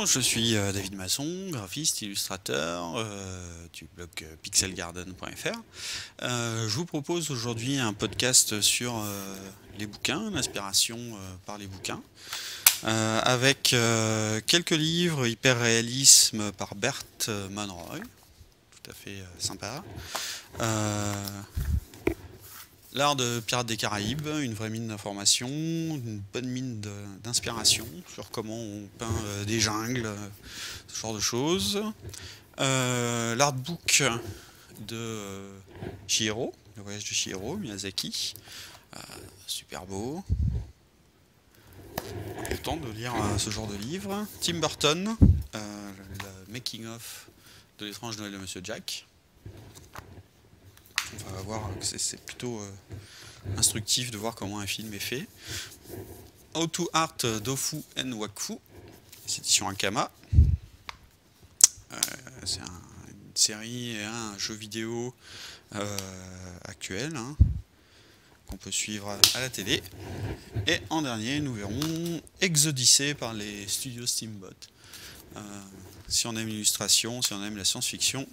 je suis David Masson, graphiste, illustrateur du blog pixelgarden.fr. Je vous propose aujourd'hui un podcast sur les bouquins, l'inspiration par les bouquins, avec quelques livres hyper réalisme par Bert Monroy, tout à fait sympa. L'art de Pirates des Caraïbes, une vraie mine d'information, une bonne mine d'inspiration sur comment on peint des jungles, ce genre de choses. L'artbook de Chihiro, le voyage de Chihiro, Miyazaki, super beau. Important de lire ce genre de livre. Tim Burton, le making-of de l'étrange Noël de Monsieur Jack. On va voir que c'est plutôt instructif de voir comment un film est fait. How to Art Dofu and Wakfu, c'est édition Ankama. C'est une série et un jeu vidéo actuel qu'on peut suivre à la télé. Et en dernier, nous verrons Exodyssée par les studios Steamboat. Si on aime l'illustration, si on aime la science-fiction,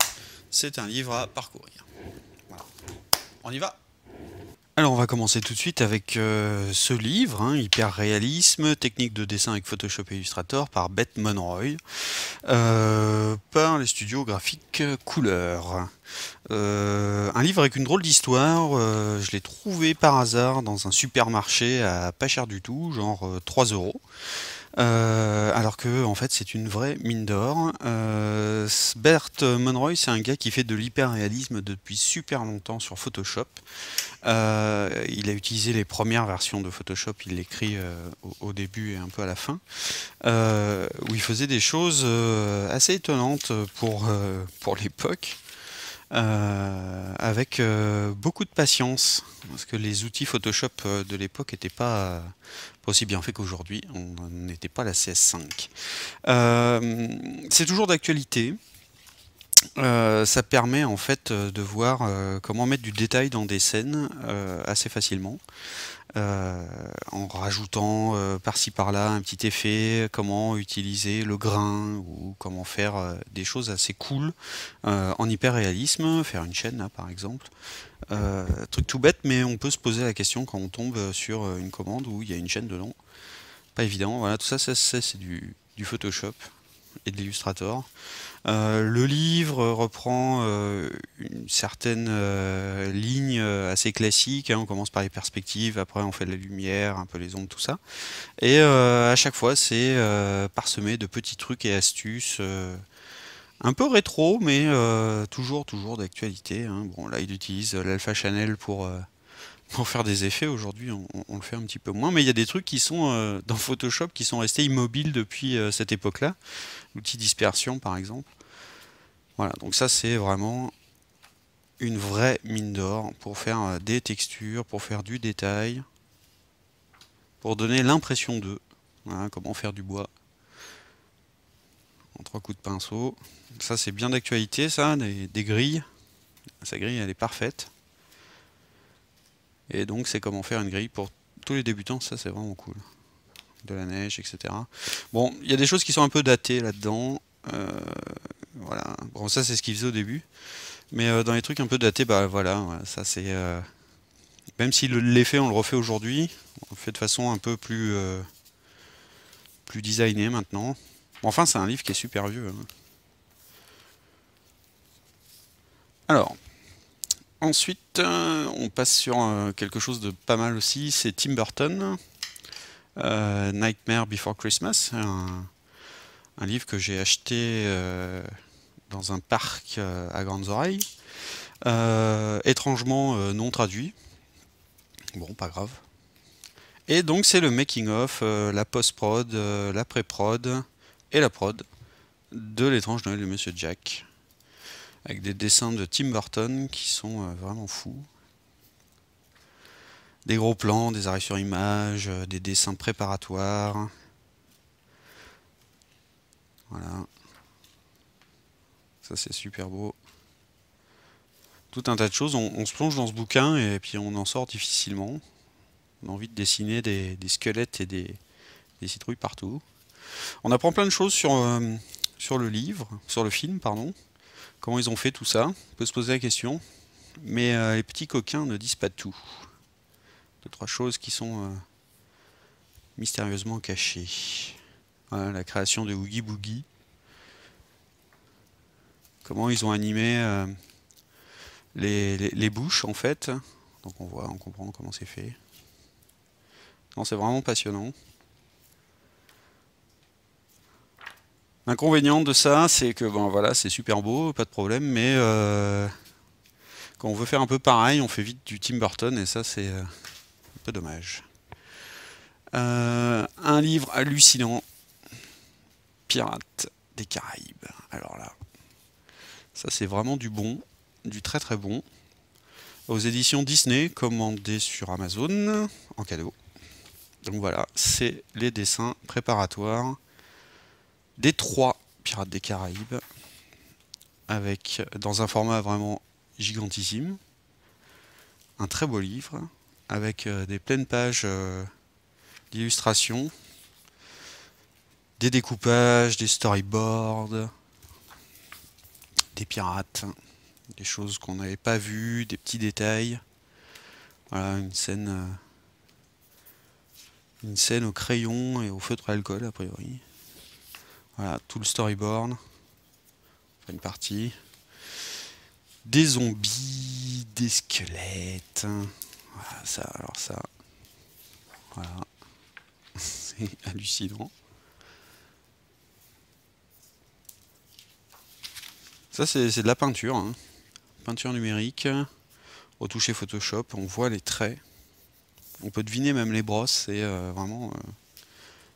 c'est un livre à parcourir. Voilà. On y va. Alors on va commencer tout de suite avec ce livre, Hyper réalisme, technique de dessin avec Photoshop et Illustrator par Bert Monroy, par les studios graphiques Couleur. Un livre avec une drôle d'histoire, je l'ai trouvé par hasard dans un supermarché à pas cher du tout, genre 3 euros. Alors que en fait c'est une vraie mine d'or. Bert Monroy, c'est un gars qui fait de l'hyper-réalisme depuis super longtemps sur Photoshop. Il a utilisé les premières versions de Photoshop, il l'écrit au début et un peu à la fin, où il faisait des choses assez étonnantes pour l'époque. Avec beaucoup de patience, parce que les outils Photoshop de l'époque n'étaient pas aussi bien faits qu'aujourd'hui, on n'était pas la CS5. C'est toujours d'actualité. Ça permet en fait de voir comment mettre du détail dans des scènes assez facilement. En rajoutant par-ci par-là un petit effet, comment utiliser le grain ou comment faire des choses assez cool en hyper réalisme, faire une chaîne là par exemple. Truc tout bête, mais on peut se poser la question quand on tombe sur une commande où il y a une chaîne dedans. Pas évident, voilà, tout ça, c'est du Photoshop et de l'Illustrator. Le livre reprend une certaine ligne assez classique, on commence par les perspectives, après on fait de la lumière, un peu les ombres, tout ça. Et à chaque fois c'est parsemé de petits trucs et astuces, un peu rétro, mais toujours d'actualité. Bon, là il utilise l'Alpha Channel pour faire des effets. Aujourd'hui on le fait un petit peu moins, mais il y a des trucs qui sont dans Photoshop qui sont restés immobiles depuis cette époque-là. L'outil dispersion par exemple. Voilà, donc ça c'est vraiment une vraie mine d'or pour faire des textures, pour faire du détail, pour donner l'impression d'eux. Voilà, comment faire du bois en 3 coups de pinceau. Ça c'est bien d'actualité, ça, des grilles. Sa grille elle est parfaite. Et donc c'est comment faire une grille pour tous les débutants, ça c'est vraiment cool. De la neige, etc. Bon, il y a des choses qui sont un peu datées là-dedans. Voilà. Bon, ça c'est ce qu'il faisait au début. Mais dans les trucs un peu datés, bah voilà, ça c'est... même si l'effet on le refait aujourd'hui, on le fait de façon un peu plus designée maintenant. Bon, enfin c'est un livre qui est super vieux. Alors, ensuite on passe sur quelque chose de pas mal aussi, c'est Tim Burton. Nightmare Before Christmas, un livre que j'ai acheté dans un parc à Grandes Oreilles, étrangement non traduit. Bon, pas grave. Et donc c'est le making of, la post-prod, la pré-prod et la prod de l'étrange Noël de Monsieur Jack, avec des dessins de Tim Burton qui sont vraiment fous. Des gros plans, des arrêts sur image, des dessins préparatoires. Voilà. Ça c'est super beau. Tout un tas de choses. On se plonge dans ce bouquin et puis on en sort difficilement. On a envie de dessiner des squelettes et des citrouilles partout. On apprend plein de choses sur le livre, sur le film, pardon. Comment ils ont fait tout ça. On peut se poser la question. Mais les petits coquins ne disent pas tout. Deux, trois choses qui sont mystérieusement cachées. Voilà, la création de Oogie Boogie. Comment ils ont animé les bouches en fait. Donc on comprend comment c'est fait. Non, c'est vraiment passionnant. L'inconvénient de ça, c'est que bon voilà, c'est super beau, pas de problème, mais quand on veut faire un peu pareil, on fait vite du Tim Burton et ça c'est un peu dommage. Un livre hallucinant, Pirates des Caraïbes. Alors là, ça c'est vraiment du bon, du très très bon. Aux éditions Disney, commandé sur Amazon, en cadeau. Donc voilà, c'est les dessins préparatoires des 3 Pirates des Caraïbes, avec dans un format vraiment gigantissime, un très beau livre, avec des pleines pages d'illustrations, des découpages, des storyboards, des pirates, des choses qu'on n'avait pas vues, des petits détails. Voilà, une scène au crayon et au feutre à alcool a priori. Voilà, tout le storyboard, enfin une partie. Des zombies, des squelettes. Voilà, ça, voilà, c'est hallucinant. Ça, c'est de la peinture, hein. Peinture numérique, au toucher Photoshop, on voit les traits. On peut deviner même les brosses, c'est vraiment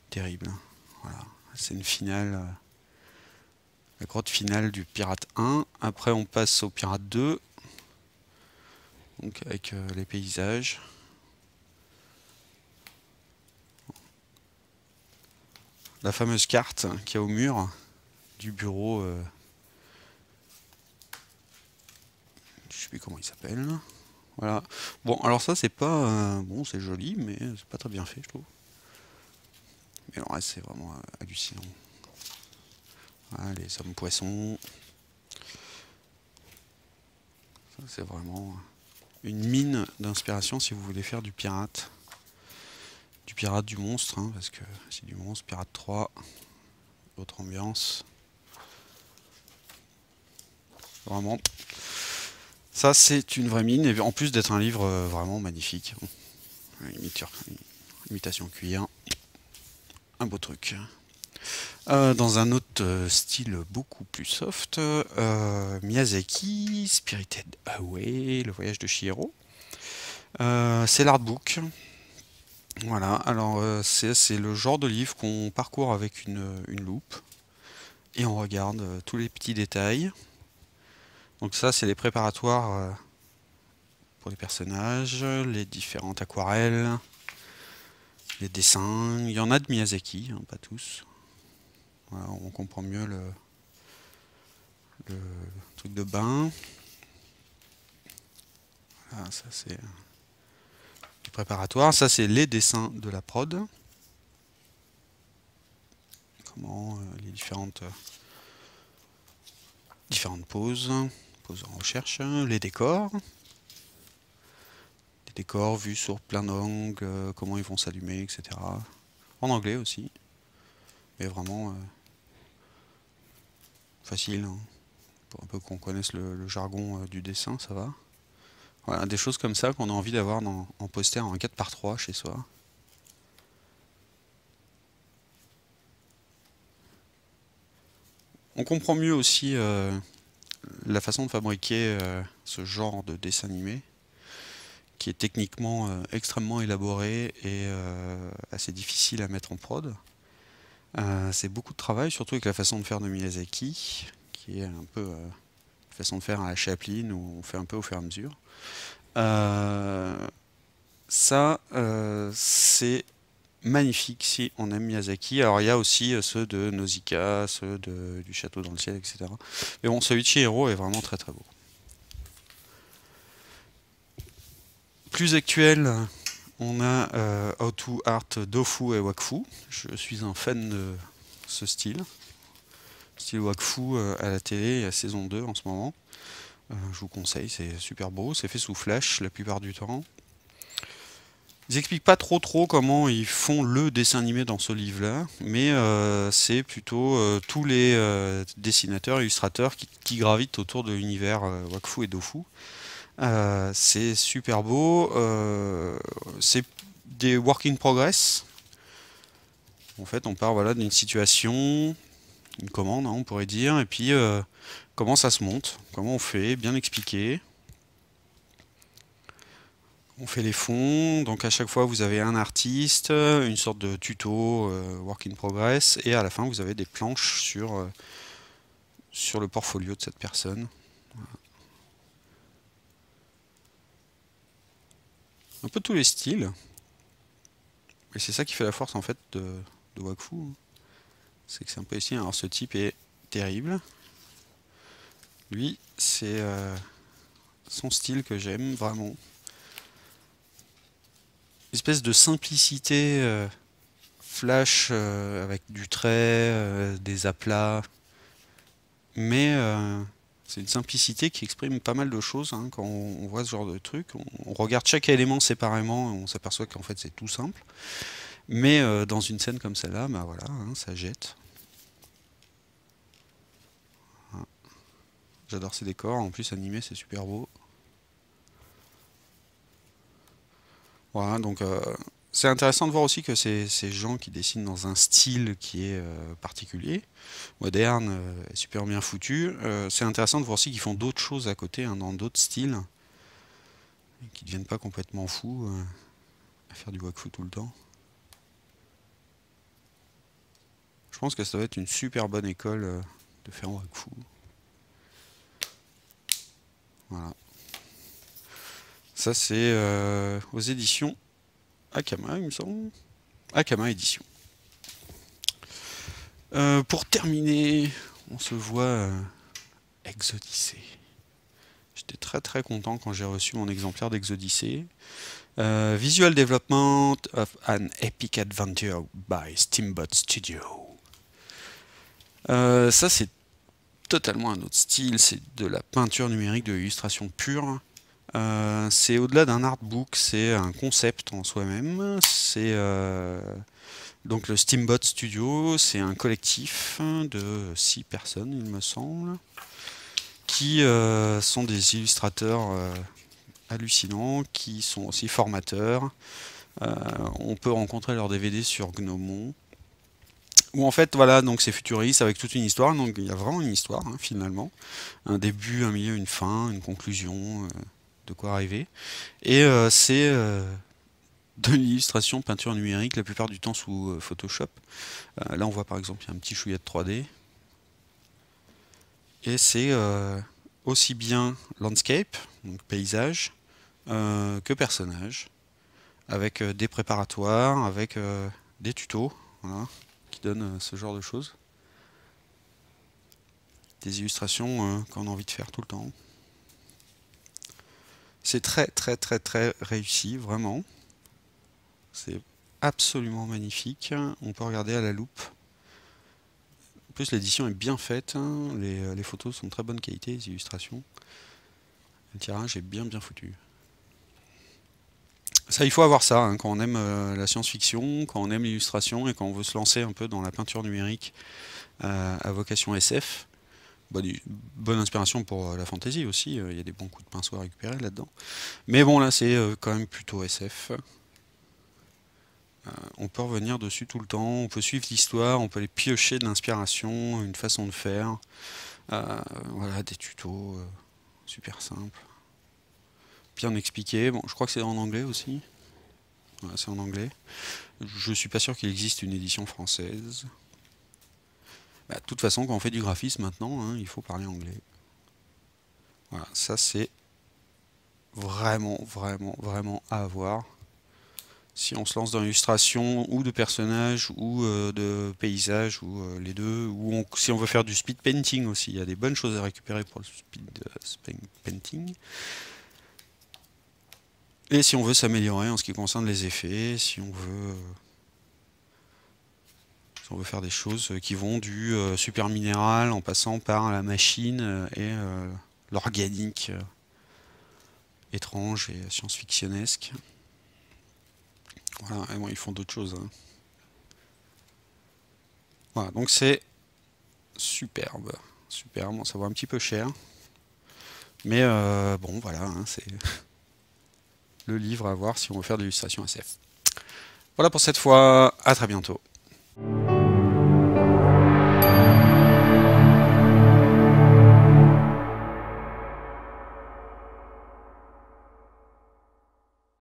terrible. Voilà, c'est une finale, la grotte finale du Pirate 1. Après, on passe au Pirate 2, donc avec les paysages. La fameuse carte qu'il y a au mur du bureau. Je sais plus comment il s'appelle. Voilà. Bon, alors ça c'est pas bon, c'est joli, mais c'est pas très bien fait, je trouve. Mais le reste c'est vraiment hallucinant. Voilà, les hommes poissons. Ça c'est vraiment une mine d'inspiration si vous voulez faire du pirate. Du pirate, du monstre, hein, parce que c'est du monstre, Pirate 3, autre ambiance. Vraiment. Ça c'est une vraie mine, et en plus d'être un livre vraiment magnifique. Imitation cuir. Un beau truc. Dans un autre style beaucoup plus soft, Miyazaki, Spirited Away, le voyage de Chihiro. C'est l'artbook. Voilà, alors c'est le genre de livre qu'on parcourt avec une loupe et on regarde tous les petits détails. Donc ça, c'est les préparatoires pour les personnages, les différentes aquarelles, les dessins. Il y en a de Miyazaki, hein, pas tous. Voilà, on comprend mieux le truc de bain. Voilà, ça c'est du préparatoire. Ça c'est les dessins de la prod. Comment les différentes poses, poses en recherche, les décors vus sur plein d'angles, comment ils vont s'allumer, etc. En anglais aussi, mais vraiment facile, hein. Pour un peu qu'on connaisse le jargon du dessin, ça va. Voilà, des choses comme ça qu'on a envie d'avoir en poster en 4x3 chez soi. On comprend mieux aussi la façon de fabriquer ce genre de dessin animé, qui est techniquement extrêmement élaboré et assez difficile à mettre en prod. C'est beaucoup de travail, surtout avec la façon de faire de Miyazaki, qui est un peu façon de faire à la Chaplin, où on fait un peu au fur et à mesure. Ça, c'est magnifique si on aime Miyazaki. Alors il y a aussi ceux de Nausicaa, ceux du Château dans le ciel, etc. Mais bon, celui de Chihiro est vraiment très très beau. Plus actuel, on a How to Art Dofu et Wakfu. Je suis un fan ce style Wakfu à la télé, à saison 2 en ce moment. Je vous conseille, c'est super beau, c'est fait sous Flash la plupart du temps. Ils expliquent pas trop comment ils font le dessin animé dans ce livre-là, mais c'est plutôt tous les dessinateurs, illustrateurs qui gravitent autour de l'univers Wakfu et Dofu. C'est super beau, c'est des work in progress. En fait, on part voilà, d'une situation, une commande, hein, on pourrait dire, et puis comment ça se monte, comment on fait, bien expliqué. On fait les fonds, donc à chaque fois vous avez un artiste, une sorte de tuto work in progress, et à la fin vous avez des planches sur le portfolio de cette personne. Voilà. Un peu tous les styles, et c'est ça qui fait la force en fait de Wakfu, hein. C'est que c'est un peu ici. Alors ce type est terrible. Lui, c'est son style que j'aime vraiment. Espèce de simplicité flash avec du trait, des aplats. Mais c'est une simplicité qui exprime pas mal de choses hein, quand on voit ce genre de truc. On regarde chaque élément séparément et on s'aperçoit qu'en fait c'est tout simple. Mais dans une scène comme celle-là, bah voilà, hein, ça jette. J'adore ces décors, en plus animé c'est super beau. Voilà, donc c'est intéressant de voir aussi que ces gens qui dessinent dans un style qui est particulier, moderne, super bien foutu, c'est intéressant de voir aussi qu'ils font d'autres choses à côté, hein, dans d'autres styles, qui ne deviennent pas complètement fous à faire du wakfu tout le temps. Je pense que ça doit être une super bonne école de faire wakfu. Voilà. Ça c'est aux éditions Akama, il me semble. Akama édition. Pour terminer, on se voit Exodyssée. J'étais très content quand j'ai reçu mon exemplaire d'Exodyssée. Visual Development of an Epic Adventure by Steamboat Studio. Ça c'est totalement un autre style, c'est de la peinture numérique, de l'illustration pure. C'est au-delà d'un artbook, c'est un concept en soi-même. C'est donc le Steamboat Studio, c'est un collectif de 6 personnes, il me semble, qui sont des illustrateurs hallucinants, qui sont aussi formateurs. On peut rencontrer leurs DVD sur Gnomon. Où en fait, voilà, donc c'est futuriste avec toute une histoire. Donc il y a vraiment une histoire hein, finalement, un début, un milieu, une fin, une conclusion, de quoi arriver. Et c'est de l'illustration, peinture numérique, la plupart du temps sous Photoshop. Là, on voit par exemple, il y a un petit chouïa de 3D. Et c'est aussi bien landscape, donc paysage, que personnage, avec des préparatoires, avec des tutos, voilà, qui donnent ce genre de choses. Des illustrations qu'on a envie de faire tout le temps. C'est très réussi, vraiment. C'est absolument magnifique. On peut regarder à la loupe. En plus, l'édition est bien faite. Les photos sont de très bonne qualité, les illustrations. Le tirage est bien foutu. Ça, il faut avoir ça hein, quand on aime la science-fiction, quand on aime l'illustration et quand on veut se lancer un peu dans la peinture numérique à vocation SF. Bonne inspiration pour la fantasy aussi. Il y a des bons coups de pinceau à récupérer là-dedans. Mais bon, là, c'est quand même plutôt SF. On peut revenir dessus tout le temps, on peut suivre l'histoire, on peut aller piocher de l'inspiration, une façon de faire. Voilà, des tutos super simples. Bien expliqué. Bon, je crois que c'est en anglais aussi. Voilà, c'est en anglais. Je suis pas sûr qu'il existe une édition française. De toute façon, quand on fait du graphisme maintenant, hein, il faut parler anglais. Voilà, ça c'est vraiment à avoir. Si on se lance dans l'illustration ou de personnages ou de paysages ou les deux, ou si on veut faire du speed painting aussi, il y a des bonnes choses à récupérer pour le speed painting. Et si on veut s'améliorer en ce qui concerne les effets, si on veut si on veut faire des choses qui vont du super minéral en passant par la machine et l'organique étrange et science-fictionnesque. Voilà, et bon, ils font d'autres choses, hein. Voilà, donc c'est superbe. Superbe, bon, ça vaut un petit peu cher. Mais bon, voilà, hein, c'est le livre à voir si on veut faire de l'illustration SF. Voilà pour cette fois, à très bientôt.